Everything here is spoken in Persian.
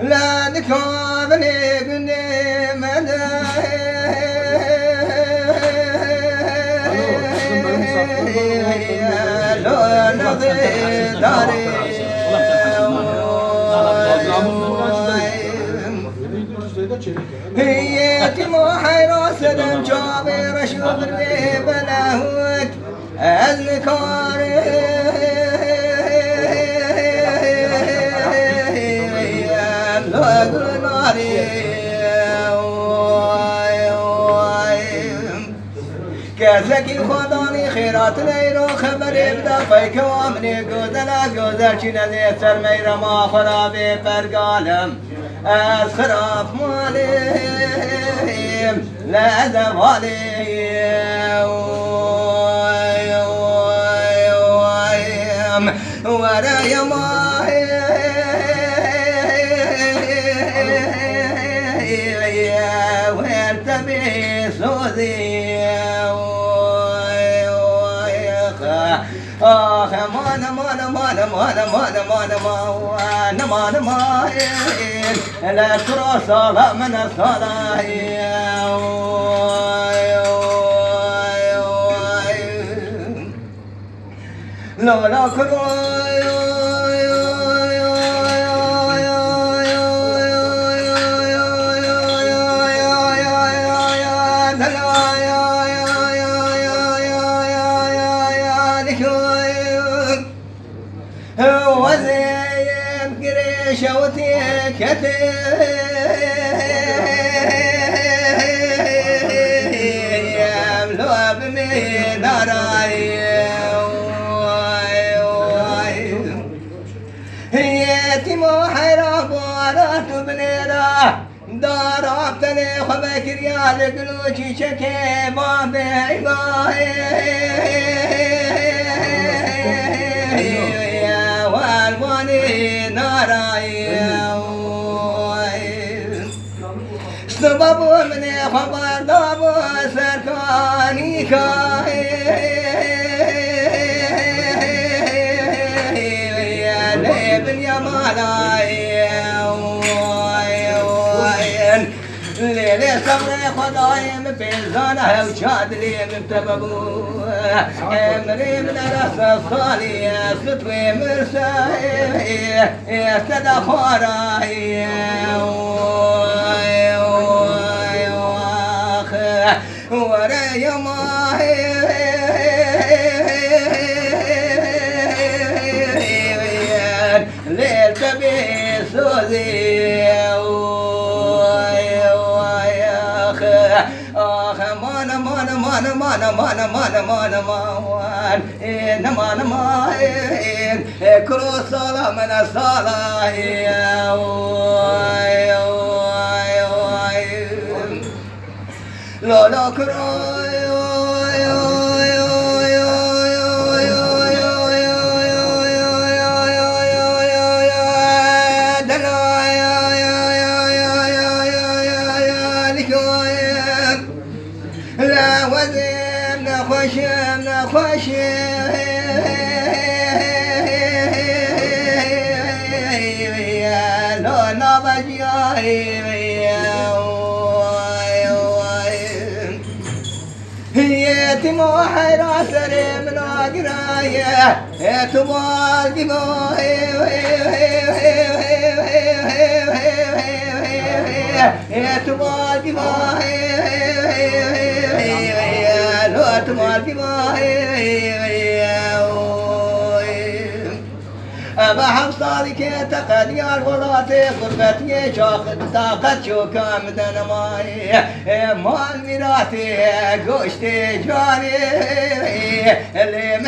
لا نكابني بني مدى لو نضي داري هي تمو حيراس دم جابر شغل بلاهوت أذكاري كذاكي خداني خيرات ليرو خبر ابدا فيك وامني قوزلا قوزل شنا ذي سرمير ما خرابي برقالم از خراب ماليم لا زوالي ورا يماهي وارتبي سوزي آخ مانا مانا مانا مانا مانا مانا مانا مانا مانا لا ترى صلاة من الصلاة لا لا وزين قريشوتي كتيم لو بمين هي تمو حيرا بارات بنيرا دارا بتلي خبك ريال قلوشي شكي بابي والواني ناراي سبب من خبر دابو سركاني كاي لابن يا مالاي ليلي صبري خدايم بيزانه وشاد لي مبتببو امري من راس الصالي ستوي مرساي استدى خوراي ورا يماهي ليل تبي سوزي آخ مانا مانا مانا مانا مانا مانا مانا مان إن مانا مان كرو صلاة من الصلاة لا لا كرو لا وزن خوشم خوشم لا نبجي هي تمو حيرات من قرايه تبال تبال أما حصالك تقنيار ولاتي غربتي شاخد طاقت شو كامدن ماي مال ميراتي قوشتي جاني اللي